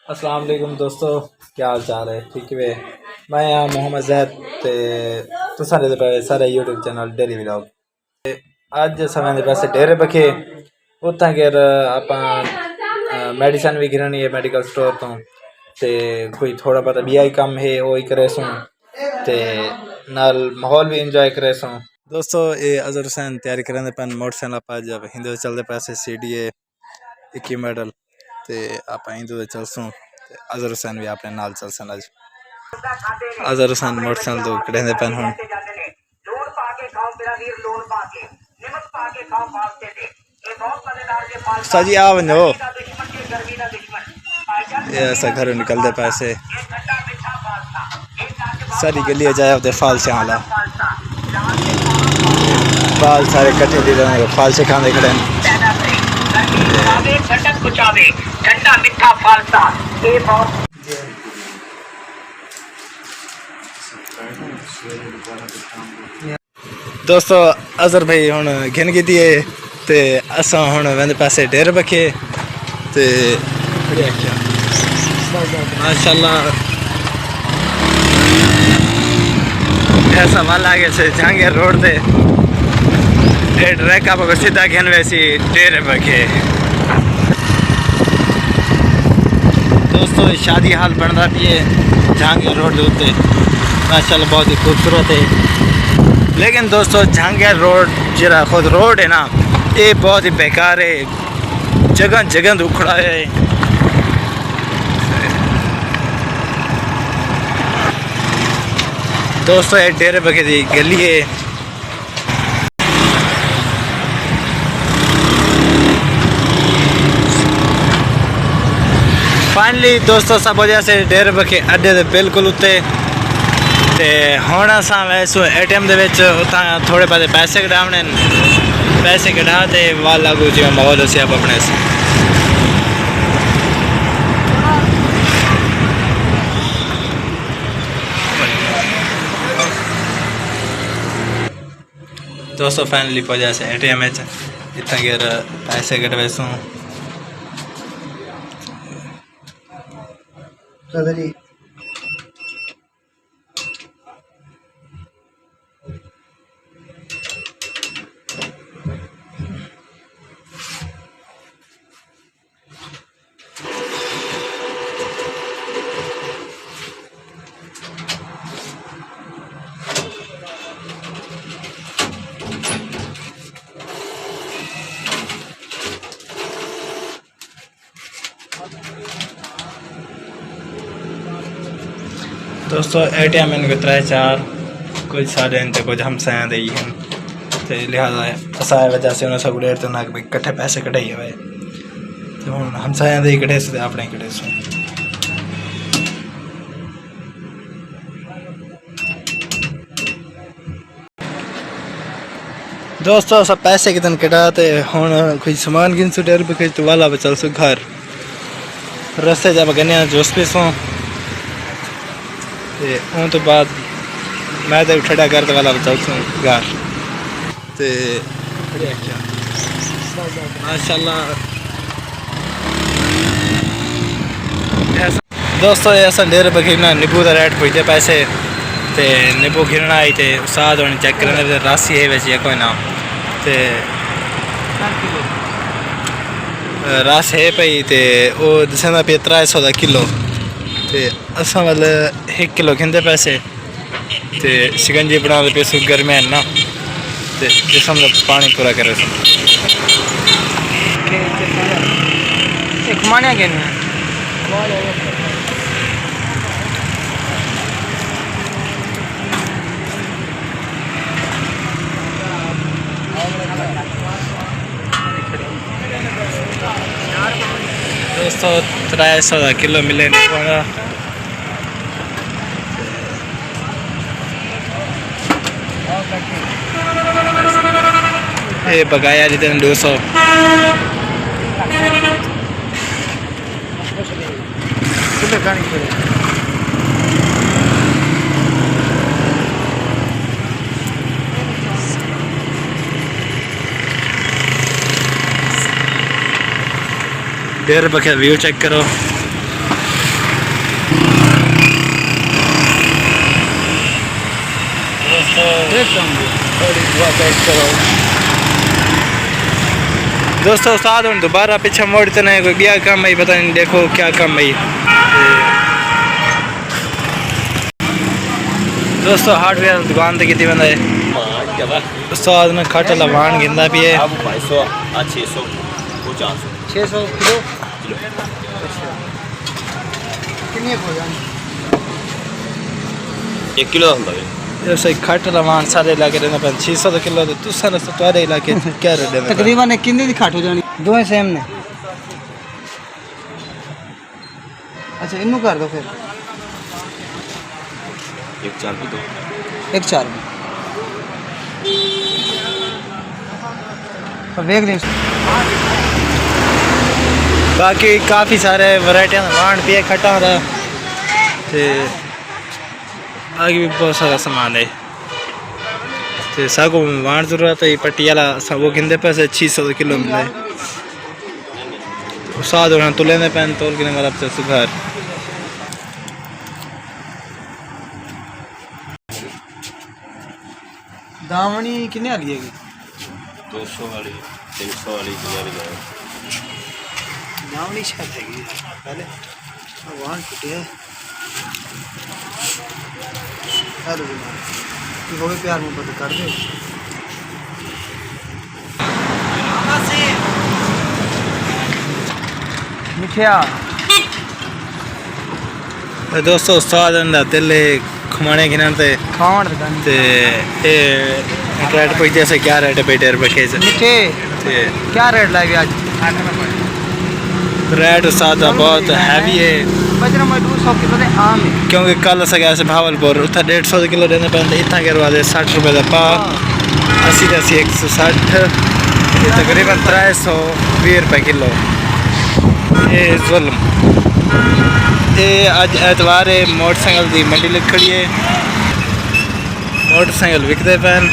अस्सलाम वालेकुम दोस्तों, क्या हाल चाल है? ठीक है। मैं यहाँ मोहम्मद जैद ते तुसारे पे सारे यूट्यूब चैनल डेली व्लॉग अज समय के पैसे डेरे बखे उत्थां के आप मेडिसन भी गिरनी है मेडिकल स्टोर तो ते कोई थोड़ा बहुत बिया ही कम है वो ही करे सूँ ते नाल माहौल भी इंजॉय करे सूँ। दोस्तों ये अजहर हुसैन तैयारी करेंगे पैन मोटरसाइकिल आप जब हिंदू चलते पैसे CDA 21 मॉडल ते आप हिंदू चलसूँ अजहर हुसैन भी अपने नाल चलसन अज अजहर हुसैन मोटरसाइकिल तो कढ़े पैन हूँ साजी आ वनो ये ऐसा घर निकलते पैसे सारी गली जाए होते फाल से हाला बाल सारे कट्ठे दे रहे फाल से खाने खड़े ठंडा मीठा फालसा दोस्तों अजहर भाई हुण घिन की दिए ते असां हुण वेंदे पासे डेर बखे ते माशाल्लाह ऐसा वाल आगे से जहांगीर रोड ते ट्रैक आप सीधा घिन वैसी डेर बखे। दोस्तों शादी हाल बन रहा भी है जहांगीर रोड के उत्ते माशाल्लाह बहुत ही खूबसूरत है। लेकिन दोस्तों जहांगीर रोड जरा खुद रोड है ना ये बहुत ही बेकार है, जगह जगह उखड़ा है। दोस्तों ये डेरे बखे की गली है। फाइनली दोस्तों सब वजह से डेरे बखे अड्डे दे बिल्कुल उत्ते ते हुण असां वैसू ATM दे विच उतां थोड़े पासे पैसे कढावणे पैसे कढा ते वाल लागू जिवें माहौल उसी आप अपने से। दोस्तों फाइनली पहुंचा से ATM इतना गिर पैसे कटवेसू दोस्तों ATM इनके 3-4 कुछ साढ़े इन कुछ हम साया दे हैं तो लिहाजा असा वजह से उन्हें सब डेर तो ना कि कट्ठे पैसे कटाइए भाई तो हम साया दे कटे से अपने कटे से। दोस्तों सब पैसे कितने कटाते हुन कोई सामान गिन सु डेर बखे तो वाला बचल सु घर रस्ते जब गने जोश पे सो उन तो बाद मैं तो ठंडा कर वाला बचल सू घर ते माशाल्लाह। दोस्तों ये असा डेरे बखे ना नींबू का रेट पुछते पैसे ते नींबू गिरना आई ते साथ होने चेक करने राशि है वैसे कोई ना ते रस है पई ते वो दसना पे 300 का किलो ते असा वाल 1 किलो खिंदे पैसे ते शिकंजी बना पे शुगर में ना ते जिसम पानी पूरा करे एक मानिया के दोस्तों 300 का किलो मिले ये बगाया जितने 200 डेर बखे व्यू चेक करो। थोड़ी दुआ पैक करो दोस्तों। उस्ताद हूँ दोबारा पीछे मोड़ते नहीं कोई बिया काम है पता नहीं देखो क्या काम है दोस्तों। हार्डवेयर दुकान तक कितनी बंदा है उस्ताद ने खट लवान गिंदा भी है 600 किलो कितनी हो जाएगी 1 किलो ਹੁੰਦਾ ਵੇ जैसे खट लवान सारे इलाके रहना पर 600 किलो तो तुसा ने तुम्हारे इलाके क्या रेट है तकरीबन कितनी दी खट हो जानी दोए सेम ने। अच्छा इनू कर दो फिर 1 4 भी दो 1 4 में देख लें। बाकी काफ़ी सारे वैरायटियां वाण पिए खटा रहा ते आगे भी बहुत सारा सामान है तो सागो वाण जरूरत है पटियाला वो गिंदे पैसे 600 किलो मिले उस्ताद और तो लेने पैन तोल के वाला से सुधार दामनी कितने वाली है 200 वाली 300 वाली दामनी शायद है पहले वाण टूटे है हेलो हो गए प्यार मोहब्बत कर दे मिठिया दोस्तों उस्ताद ने दिल घुमाने गिनते खाण ते ए रेट पे जैसे क्या रेट है बेटे रुपए मिठे क्या रेट लगे आज रेट उस्ताद बहुत हैवी है बजरा में 200 किलो दे आम है क्योंकि कल से गया से भावलपुर उतना 150 किलो देने पैंते इतना करवा दे 60 रुपए का पा 80 160 तकरीबन 320 रुपए किलो ये जुल्म ये आज एतवार है मोटरसाइकिल की मंडी लिख खड़ी है मोटरसाइकिल विकते पैन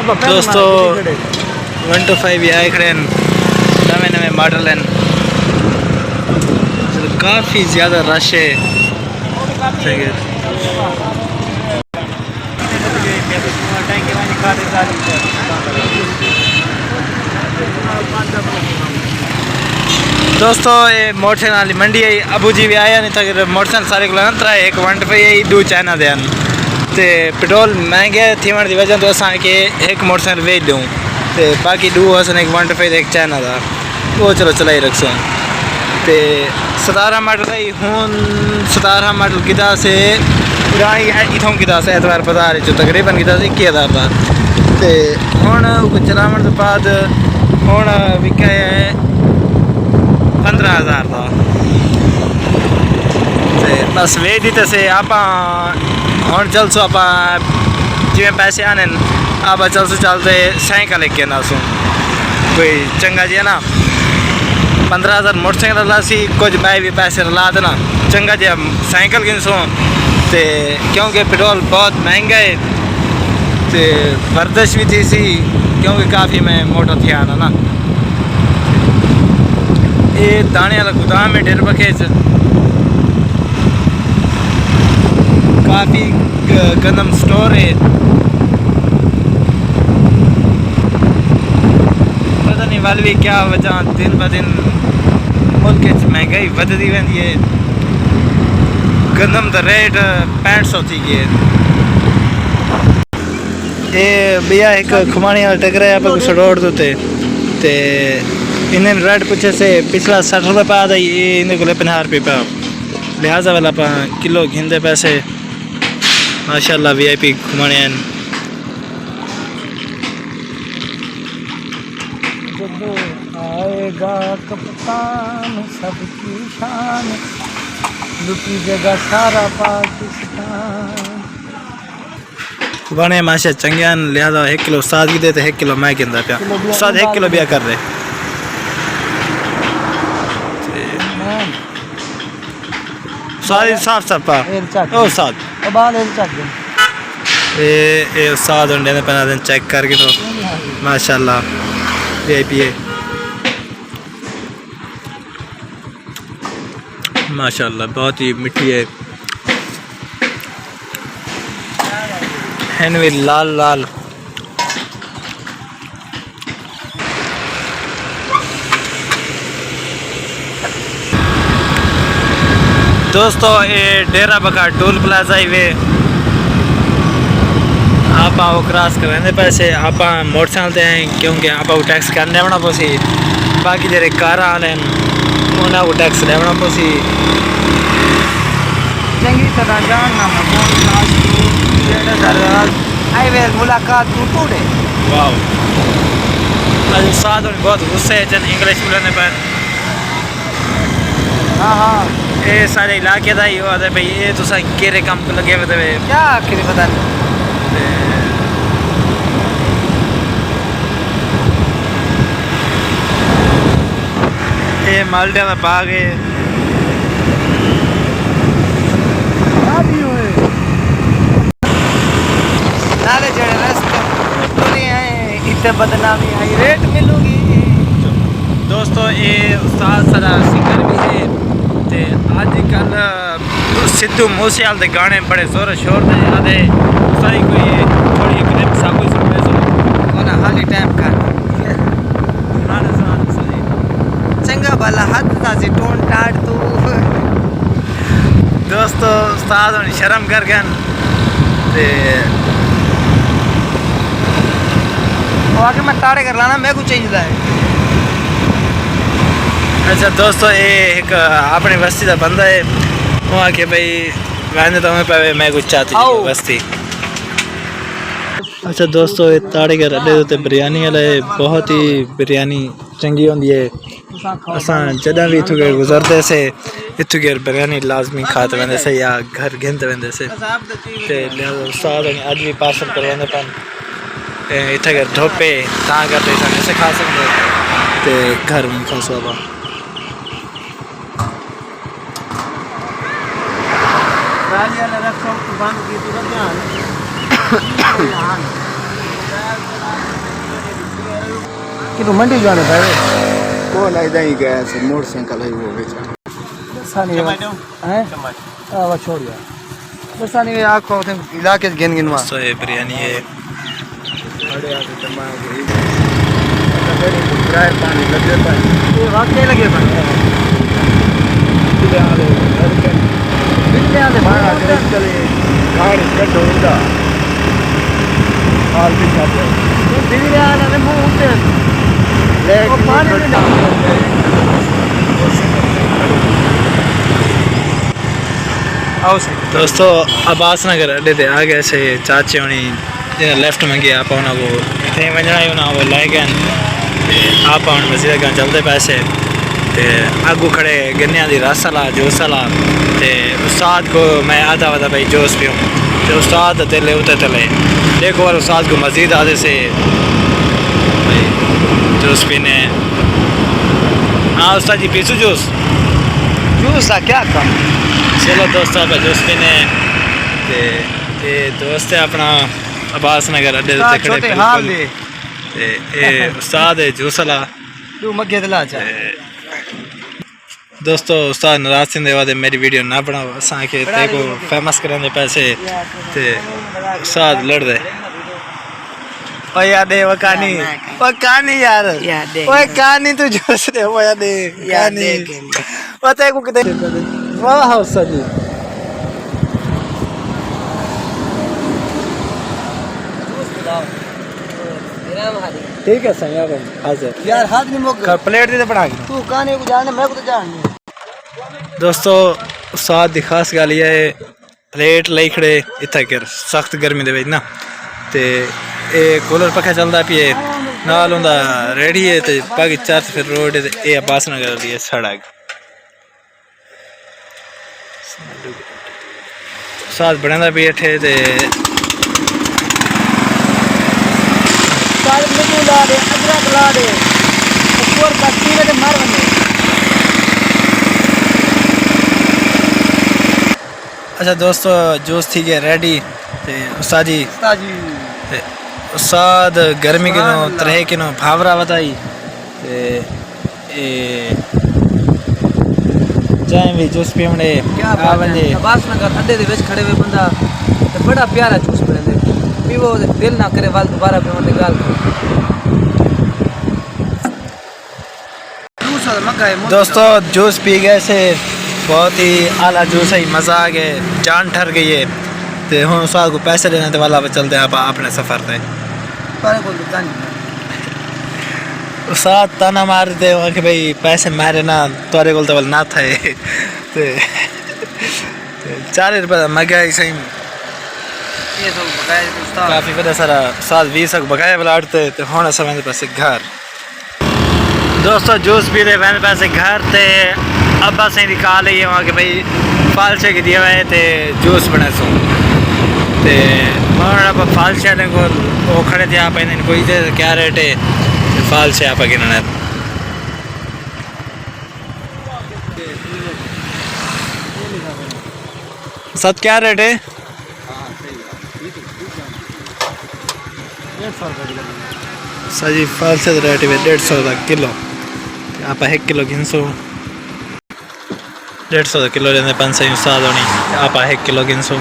दोस्तों 125 भी आए खड़े नवे नवे मॉडल हैं काफ़ी ज़्यादा रश है दोस्तों ये मोटरसाइकिल वाली मंडी है अबू जी भी आया नहीं था मोटरसाइकिल सारे को अंतरा है 125 दो चाइना देन ते पेट्रोल महंगे थी की वजह तो असा के एक मोटरसाइकिल बेच दूँ तो बाकी दो असन एक 125 एक चाइना था वो चलो चलाई रखसों तो 17 मॉडल है हूँ 17 मॉडल किदा से पुरानी इतों किदा से एतवार पता रही जो तकरीबन किदा से 21,000 था तो हूँ चलावन तो बाद हूँ विका है 15,000 था तो बस वे दी तो से आप हूँ चल सो आप जिमें पैसे आने आप चल सो चलते साइकिल लेके ना सो कोई चंगा जी है ना 15,000 मोटरसाइकिल ला सी कुछ मैं भी पैसे ला देना चंगा जी साइकिल गिन सो ते क्योंकि पेट्रोल बहुत महंगा है तो वर्जिश भी थी सी क्योंकि काफ़ी मैं मोटा थी आना ना ये दाने वाला गोदाम है डेर बखेज काफ़ी गंदम स्टोर है पता नहीं वाल भी क्या वजह दिन ब दिन मुल्क महंगाई बढ़ती वेंदी है गंदम का रेट 6500 थी गए ये भैया एक खुमानी वाला टकरा है आप सड़ोड़ दोते ते इन्हें रेट पूछे से पिछला 60 रुपये पा था ये इन्हें को 50 रुपये पा लिहाजा वाला पा किलो घिंदे पैसे माशाल्लाह VIP घुमाने हैं आएगा कप्तान सबकी शान लुटी जगह सारा पाकिस्तान बने माशा चंगियान लिहाजा 1 किलो उस्ताद की देते 1 किलो मैं गिंदा पिया उस्ताद 1 किलो बिया कर रहे साफ साफ पा ओ साथ बाल चक ये उस्ताद होंगे ने पहना दिन चेक करके तो माशाल्लाह वीआईपी है माशाल्लाह बहुत ही मिठी है हैन भी लाल लाल दोस्तों ये डेरा बका टोल प्लाजा ही वे आप वो क्रॉस करेंगे पैसे आप मोटरसाइकिल से हैं क्योंकि आप वो टैक्स करने आना पोसी बाकी जेरे कार आने उन्हें वो टैक्स लेना पोसी चंगी तरह जानना आई वे मुलाकात टूटे वाह आज उस्ताद बहुत गुस्से जन इंग्लिश बोलने पर हाँ हाँ ये सारे इलाके का ही होता है भाई ये तुम केरे काम को लगे हुए थे क्या आखिर पता नहीं ये माल्टे का बाग है नाले जड़े रास्ते पूरी हैं इतने बदनामी आई रेट मिलूगी दोस्तों ये उस्ताद सारा सिंगर भी है ते आजकल सिद्धू मूसेवाले के गाने बड़े जोर शोर दे आदे सारी कोई थोड़ी क्लिप सा कोई सुनने सुनो ना हाली टाइम का पुराने ज़माने से चंगा भला हद ताजी टोन टाट तू दोस्तों उस्ताद होनी शर्म कर गए ते वो आके मैं टाड़े कर लाना मेरे को चाहिए है अच्छा दोस्तों ये एक अपनी बस्ती का बंदा है वो आके भाई वैसे तो पे मैं कुछ चाहती बस्ती अच्छा दोस्तों ये ताड़े के अड्डे उत्ते बिरयानी वाला है बहुत ही बिरयानी चंगी होंदी है असां जॾहिं भी इत्थों के गुजरते से इत्थों के बिरयानी लाजमी खाते वेंदे से या घर गिनते वेंदे से ते लिहाजा उस्ताद अज भी पार्सल करवाने पन इत्थे के धोपे तां करते इसे खा सकते ते घर में खा सकदा कि तो मंडी जाने पड़े कौन ऐसा ही गया से मोटरसाइकिल है वो बेचा बसानी हैं वो छोड़ गया बसानी में आँखों थे इलाके गिन गिनवा तो ये बिरयानी है अरे आगे तमाम गई किराए पानी लगे पानी ये वाकई लगे पानी मारा चले गाड़ी कटो उड़ा हाल भी चाहते दिल्ली आने में मुंह उठे लेकिन पानी में दोस्तों अब्बास नगर अड्डे ते आ गए से चाचे होनी जिन्हें लेफ्ट में गया आप वो इतने वजना ही होना वो लै गए आप मस्जिद का चलते पैसे ते आगू खड़े गन्ने की रस वाला जूस वाला ते उस्ताद को मैं आधा वादा भाई जूस पीऊँ तो उस्ताद तेले उते तले देखो और उस्ताद को मस्जिद आधे से भाई जूस पीने हाँ उस्ताद जी पीछू जूस जूस का क्या काम चलो दोस्तों आप जूस पीने ते ये दोस्त है अपना अब्बास नगर अड्डे ते खड़े छोटे हाल दे ते ये उस्ताद है जूस वाला तू मगे दिला चा दोस्तों उस्ताद नाराज थींदे वादे मेरी वीडियो ना बनाओ असांखे तेको फेमस करने दे पैसे ते उस्ताद लड़ दे ओ याद है वो कहानी यार ओए कहानी तू जोश दे वो याद है कहानी वो तेको किते वाह उस्ताद जी ठीक है सही है हाजिर यार हाथ नहीं मोक प्लेट दे बना के तू कहानी को जानने मैं को तो जाननी दोस्तों उस्ताद दी खास गल ये है प्लेट लई खड़े इत्थे कर सख्त गर्मी दे विच ना ते ए कूलर पक्खा चलदा पिए नाल हुंदा रेडी है ते बाकी चर्च फिर रोड है ते ए अब्बास नगर दी है सड़क उस्ताद बनांदा भी इत्थे ते सारे नींबू ला दे अदरक ला दे ऊपर का कीड़े दे मार बने अच्छा दोस्तों जूस थी गया रेडी ते उस्ताद जी ताजी ते उस्ताद गर्मी किनो तरह किनो भावरा बताई ते ए जाए भी जूस पीवणे क्या आ बात वंजे है अब्बास नगर अड्डे दे विच खड़े हुए बंदा ते बड़ा प्यारा जूस पींदे पीवो ते दिल ना करे वाल दोबारा पीवण दी गल जूस और मंगाए दोस्तों जूस पी गए से बहुत ही आला जूस है मज़ा आ गया जान ठर गई है तो हम उस्ताद को पैसे देने तो वाला चलते हैं आप अपने सफ़र पे पर को दुकान उस्ताद ताना मार दे कि भाई पैसे मारे ना तोरे को तो ना थे ते 40 रुपये महंगाई सही ये तो बकाया उस्ताद काफ़ी बड़ा सारा उस्ताद 20 बकाया बलाटते तो होना समय पास घर दोस्तों जूस पी रहे मैंने पास घर थे अब्बा से निकाल रही है वहाँ के भाई फालसे के दिए हुए थे जूस बने सो ते अब फालसे को वो खड़े थे आप इन कोई दे क्या रेट है फालसे आप गिनना सत क्या रेट है सर जी फालसे रेट है 150 किलो आप 1 किलो गिनसो 150 किलो लेने 500 उस्ताद होनी आप 1 किलो गिनसो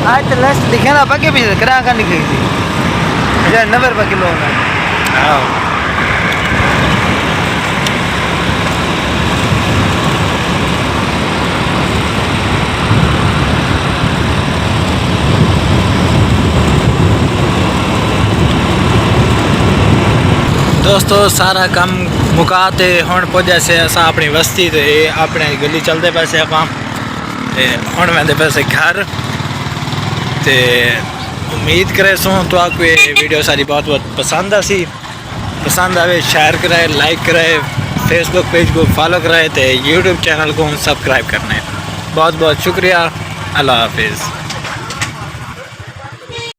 आज तो लिस्ट लिखे ना पक्के भी करा का निकली थी 90 रुपये किलो होना हाँ दोस्तों सारा काम मुकाते हुण पुजे से अस अपनी बस्ती ते अपने गली चलते पैसे आप हुण वेंदे पैसे घर ते उम्मीद करे सो तो आपको ये वीडियो सारी बहुत बहुत पसंद आवे शेयर कराए लाइक कराए फेसबुक पेज को फॉलो कराए तो यूट्यूब चैनल को सब्सक्राइब करना है बहुत बहुत शुक्रिया अल्लाह हाफिज़।